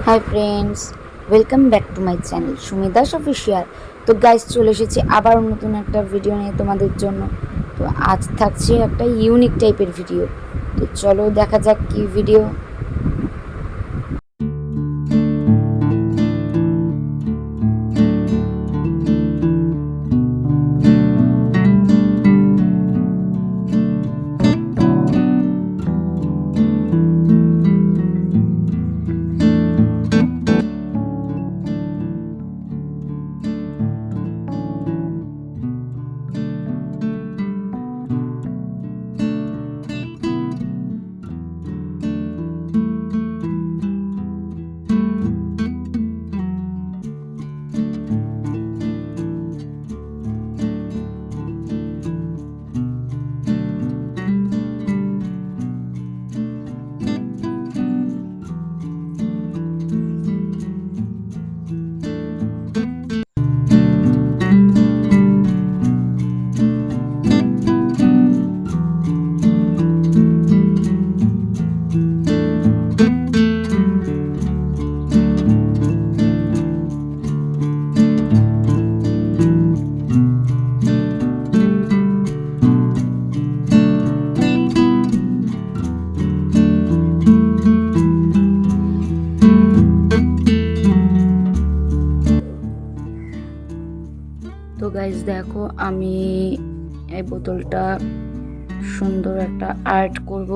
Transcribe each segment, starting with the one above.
High friends, welcome back to my channel Sumidas official. তো guys, চলে এসেছি আবার নতুন একটা ভিডিও নিয়ে তোমাদের জন্য। তো আজ থাকছে একটা ইউনিক টাইপের ভিডিও। তো চলো দেখা যাক কি ভিডিও। তো গাইস দেখো, আমি এই বোতলটা সুন্দর একটা আর্ট করব।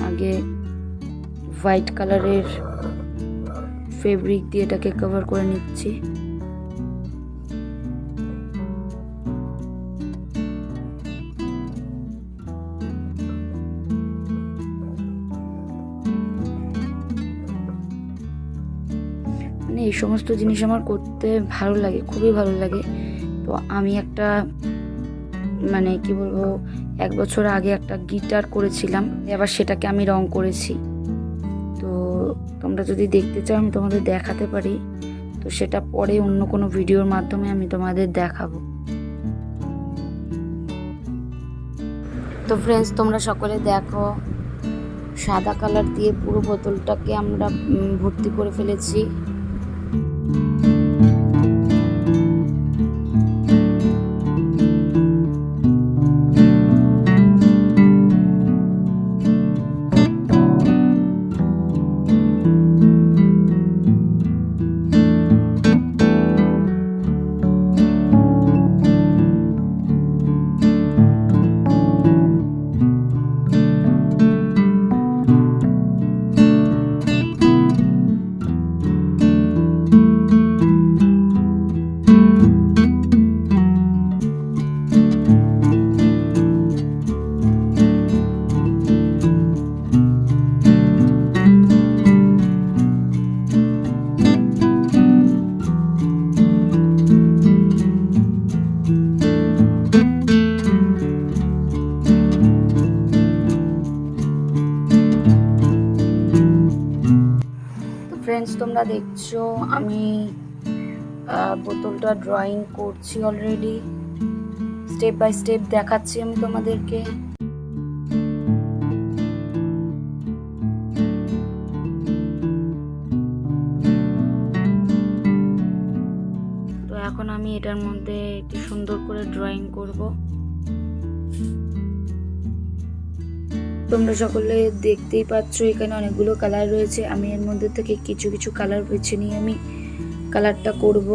আগে হোয়াইট কালারের ফেব্রিক দিয়ে এটাকে কভার করে নিচ্ছি। মানে এই সমস্ত জিনিস আমার করতে ভালো লাগে, খুবই ভালো লাগে। তো আমি একটা মানে কি বলবো, 1 বছর আগে একটা গিটার করেছিলাম, আবার সেটাকে আমি রং করেছি। তো তোমরা যদি দেখতে চাও আমি তোমাদের দেখাতে পারি। তো সেটা পরে অন্য কোনো ভিডিওর মাধ্যমে আমি তোমাদের দেখাবো। তো ফ্রেন্ডস, তোমরা সকলে দেখো, সাদা কালার দিয়ে পুরো বোতলটাকে আমরা ভর্তি করে ফেলেছি। ফ্রেন্ডস, তোমরা দেখছো আমি বোতলটা ড্রয়িং করছি অলরেডি। স্টেপ বাই স্টেপ দেখাচ্ছি আমি তোমাদেরকে। তো এখন আমি এটার মধ্যে একটু সুন্দর করে ড্রয়িং করব। তোমরা সকলে দেখতেই পাচ্ছ এখানে অনেকগুলো কালার রয়েছে। আমি এর মধ্যে থেকে কিছু কিছু কালার বেছে নিয়ে আমি কালারটা করব।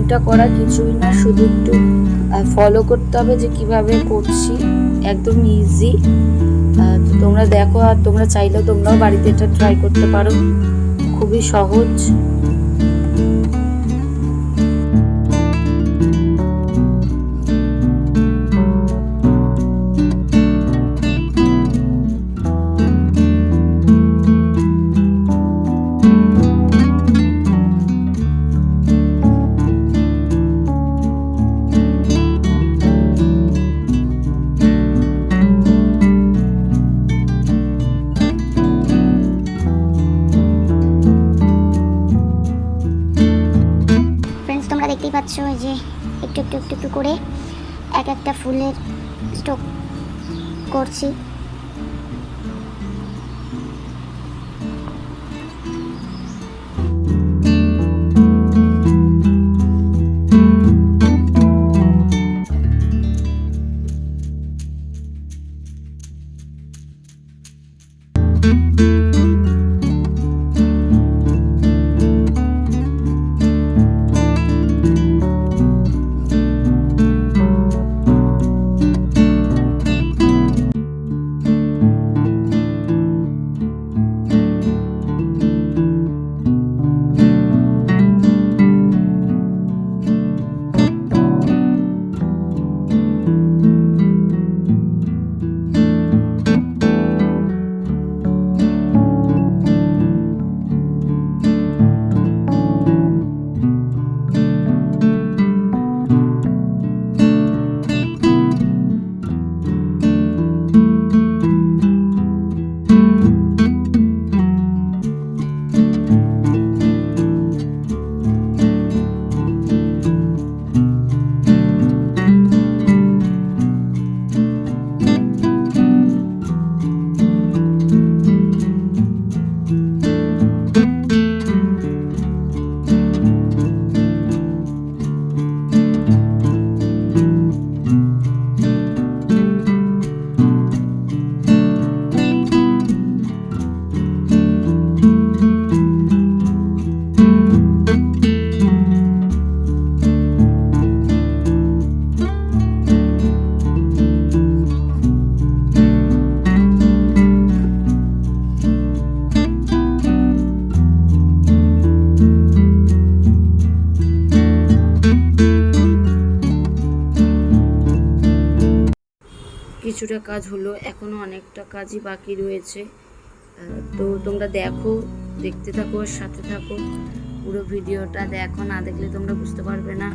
ডিজাইনটা করা কিছুই না, শুধু একটু ফলো করতে হবে যে কিভাবে করছি, একদম ইজি। তো তোমরা দেখো, আর তোমরা চাইলেও তোমরাও বাড়িতে এটা ট্রাই করতে পারো, খুবই সহজ। তোমরা দেখতেই পাচ্ছ যে একটু একটু একটু একটু করে এক একটা ফুলের স্টক করছি। কিছুটা কাজ হলো, এখনো অনেকটা কাজই বাকি রয়েছে। তো তোমরা দেখো, দেখতে থাকো, সাথে থাকো, পুরো ভিডিওটা দেখো, না দেখলে তোমরা বুঝতে পারবে না।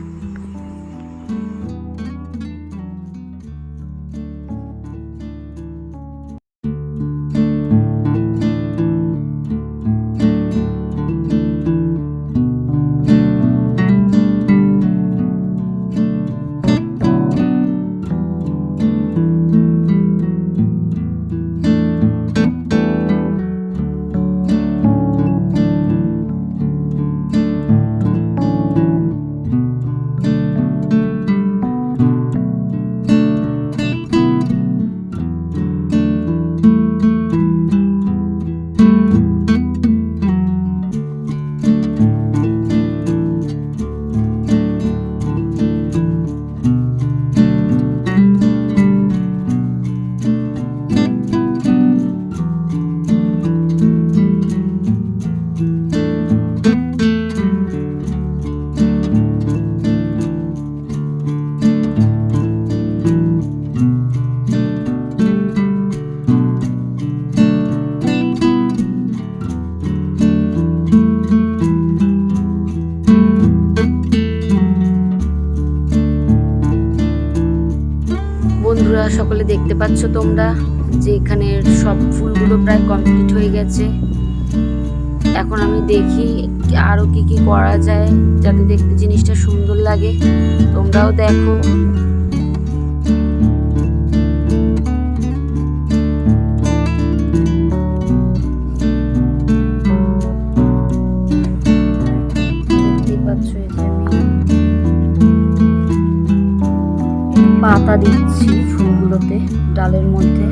বন্ধুরা সকলে দেখতে পাচ্ছ তোমরা যে এখানে সব ফুলগুলো প্রায় কমপ্লিট হয়ে গেছে। এখন আমি দেখি আরো কি কি করা যায় যাতে দেখতে জিনিসটা সুন্দর লাগে, তোমরাও দেখো। পাতা দিচ্ছি ফুলগুলোতে ডালের মধ্যে।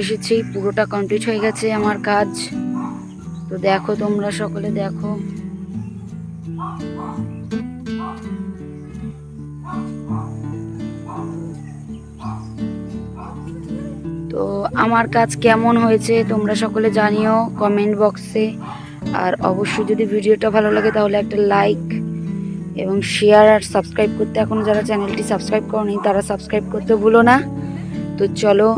এসেছি, পুরোটা কমপ্লিট হয়ে গেছে আমার কাজ। তো দেখো তোমরা সকলে দেখো। তো আমার কাজ কেমন হয়েছে তোমরা সকলে জানিও কমেন্ট বক্সে। আর অবশ্যই যদি ভিডিওটা ভালো লাগে তাহলে একটা লাইক এবং শেয়ার আর সাবস্ক্রাইব করতে, এখনও যারা চ্যানেলটি সাবস্ক্রাইব করোনি তারা সাবস্ক্রাইব করতে ভুলো না। তো চলো,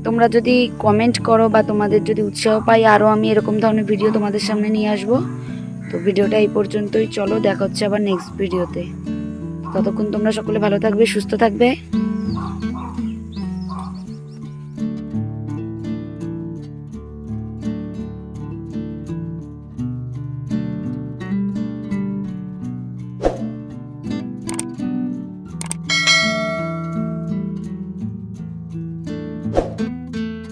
তোমরা যদি কমেন্ট করো বা তোমাদের যদি উৎসাহ পাই, আরও আমি এরকম ধরনের ভিডিও তোমাদের সামনে নিয়ে আসবো। তো ভিডিওটা এই পর্যন্তই, চলো দেখা হচ্ছে আবার নেক্সট ভিডিওতে। ততক্ষণ তোমরা সকলে ভালো থাকবে, সুস্থ থাকবে।